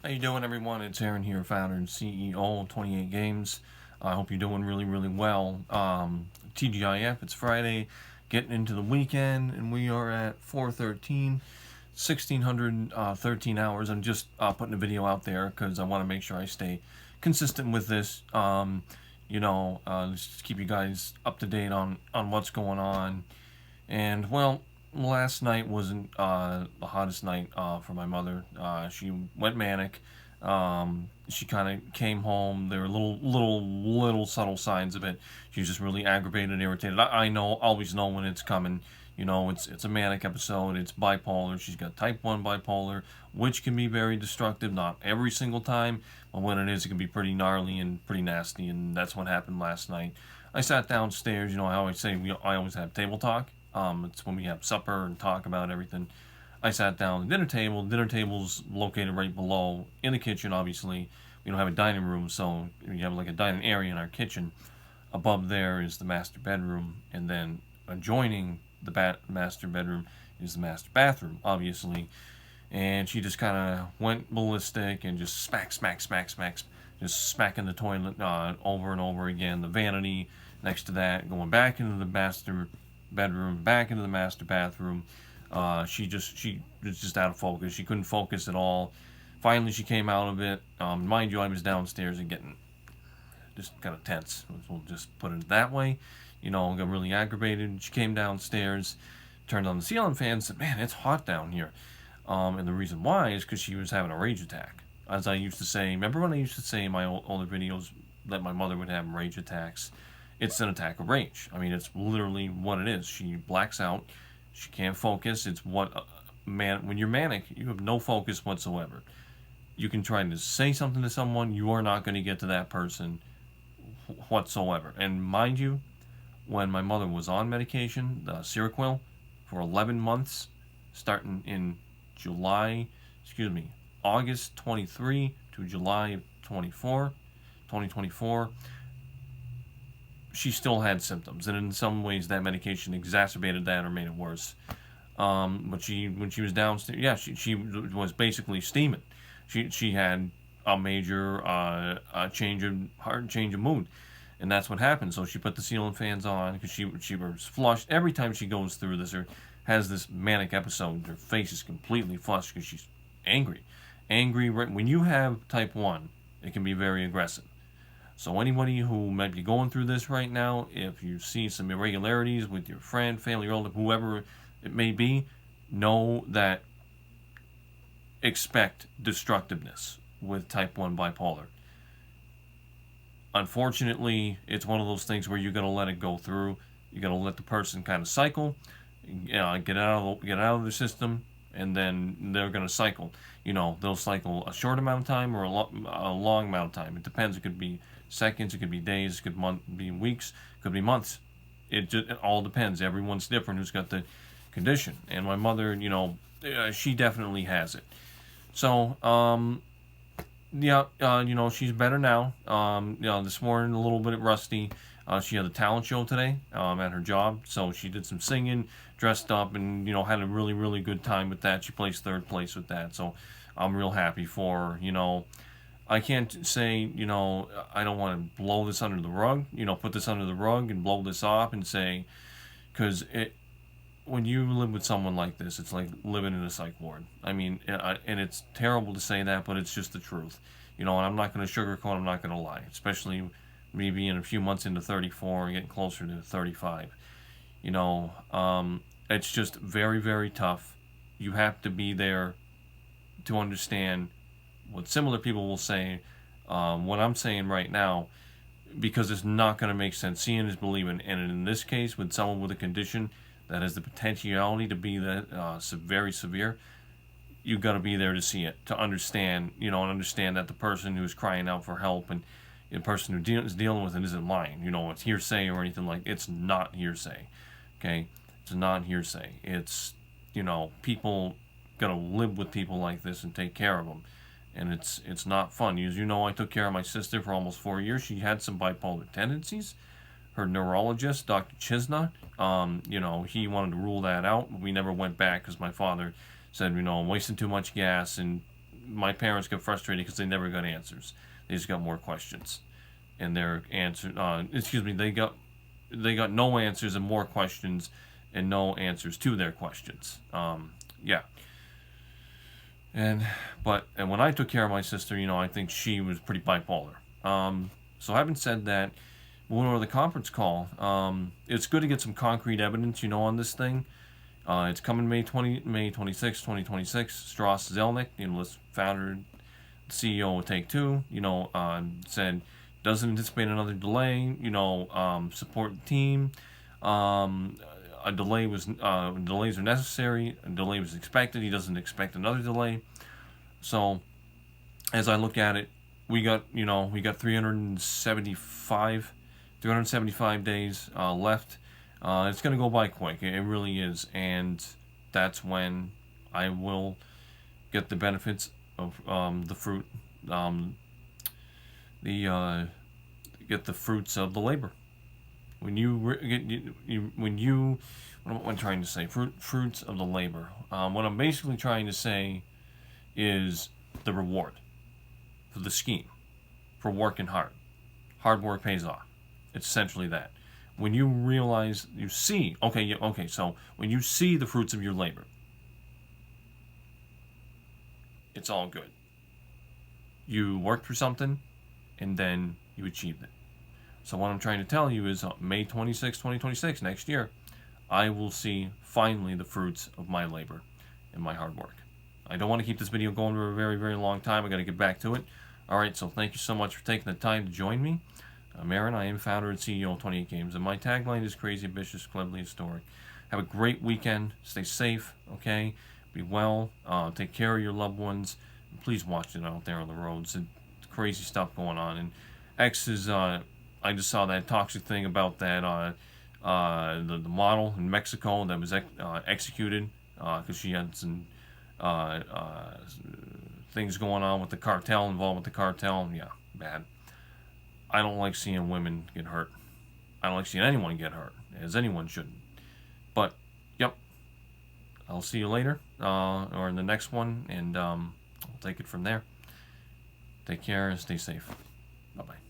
How you doing, everyone? It's Aaron here, founder and CEO of 28 Games. I hope you're doing really, really well. TGIF, it's Friday, getting into the weekend, and we are at 4:13, 1,613 hours. I'm just putting a video out there because I want to make sure I stay consistent with this. Just keep you guys up to date on what's going on. And, well, last night wasn't the hottest night for my mother. She went manic. She kind of came home. There were little subtle signs of it. She was just really aggravated and irritated. I always know when it's coming. It's a manic episode. It's bipolar. She's got type 1 bipolar, which can be very destructive. Not every single time, but when it is, it can be pretty gnarly and pretty nasty. And that's what happened last night. I sat downstairs. I always say I always have table talk. It's when we have supper and talk about everything. I sat down at the dinner table. The dinner table's located right below in the kitchen, obviously. We don't have a dining room, so we have like a dining area in our kitchen. Above there is the master bedroom, and then adjoining the master bedroom is the master bathroom, obviously. And she just kind of went ballistic and just smack, just smacking the toilet over and over again. The vanity next to that, going back into the master bedroom, back into the master bathroom. She was just out of focus. She couldn't focus at all. Finally, she came out of it. Mind you, I was downstairs and getting just kind of tense. We'll just put it that way. Got really aggravated. She came downstairs, turned on the ceiling fan, and said, "Man, it's hot down here." And the reason why is because she was having a rage attack. As I used to say, remember when I used to say in my older videos that my mother would have rage attacks? It's an attack of rage. I mean, it's literally what it is. She blacks out. She can't focus. It's when you're manic, you have no focus whatsoever. You can try to say something to someone, you are not going to get to that person whatsoever. And mind you, when my mother was on medication, the Seroquel, for 11 months, starting in August 23 to July 2024, she still had symptoms, and in some ways that medication exacerbated that or made it worse. But when she was downstairs, she was basically steaming. She had a major change of mood, and that's what happened. So she put the ceiling fans on because she was flushed. Every time she goes through this or has this manic episode, her face is completely flushed because she's angry. When you have type 1, it can be very aggressive. So anybody who might be going through this right now, if you see some irregularities with your friend, family, relative, whoever it may be, know that expect destructiveness with type 1 bipolar. Unfortunately, it's one of those things where you got to let it go through. You got to let the person kind of cycle, get out of the system, and then they're going to cycle. They'll cycle a short amount of time or a long amount of time. It depends. It could be seconds, it could be days, it could be weeks, it could be months. It all depends. Everyone's different who's got the condition. And my mother, she definitely has it. So, she's better now. This morning a little bit rusty. She had a talent show today at her job, so she did some singing, dressed up, and had a really, really good time with that. She placed third place with that, so I'm real happy for her. I can't say, I don't want to blow this under the rug, put this under the rug and blow this off and say, because when you live with someone like this, it's like living in a psych ward. I mean, and it's terrible to say that, but it's just the truth. And I'm not going to sugarcoat, I'm not going to lie, especially me being a few months into 34 and getting closer to 35. It's just very, very tough. You have to be there to understand what similar people will say, what I'm saying right now, because it's not going to make sense. Seeing is believing, and in this case, with someone with a condition that has the potentiality to be that very severe, you've got to be there to see it, to understand, and understand that the person who's crying out for help and the person who is dealing with it isn't lying. It's hearsay or anything like. It's not hearsay, okay? It's not hearsay. It's people got to live with people like this and take care of them. And it's not fun. As I took care of my sister for almost 4 years. She had some bipolar tendencies. Her neurologist, Dr. Chisna, he wanted to rule that out. We never went back because my father said, I'm wasting too much gas and my parents get frustrated because they never got answers. They just got more questions, and their answer. Excuse me. They got no answers and more questions, and no answers to their questions. Yeah. And when I took care of my sister, I think she was pretty bipolar. So having said that, when we went over the conference call, it's good to get some concrete evidence, on this thing. It's coming May 26, 2026. Strauss Zelnick, founder, CEO of Take-Two, said doesn't anticipate another delay. Support the team. Delays are necessary. A delay was expected. He doesn't expect another delay. So, as I look at it, we got 375 days left. It's going to go by quick. It really is, and that's when I will get the benefits of the fruit, get the fruits of the labor. What am I trying to say? Fruits of the labor. What I'm basically trying to say is the reward for the scheme, for working hard. Hard work pays off. It's essentially that. When you realize, so when you see the fruits of your labor, it's all good. You worked for something, and then you achieved it. So what I'm trying to tell you is May 26, 2026, next year, I will see finally the fruits of my labor and my hard work. I don't want to keep this video going for a very, very long time. I got to get back to it. All right, so thank you so much for taking the time to join me. I'm Aaron. I am founder and CEO of 28 Games, and my tagline is crazy, ambitious, cleverly historic. Have a great weekend. Stay safe, okay? Be well. Take care of your loved ones. And please watch it out there on the roads. It's crazy stuff going on. And X is, I just saw that toxic thing about that, the model in Mexico that was executed because she had some things going on with the cartel, involved with the cartel. Yeah, bad. I don't like seeing women get hurt. I don't like seeing anyone get hurt, as anyone shouldn't. But, yep, I'll see you later, or in the next one, and I'll take it from there. Take care and stay safe. Bye-bye.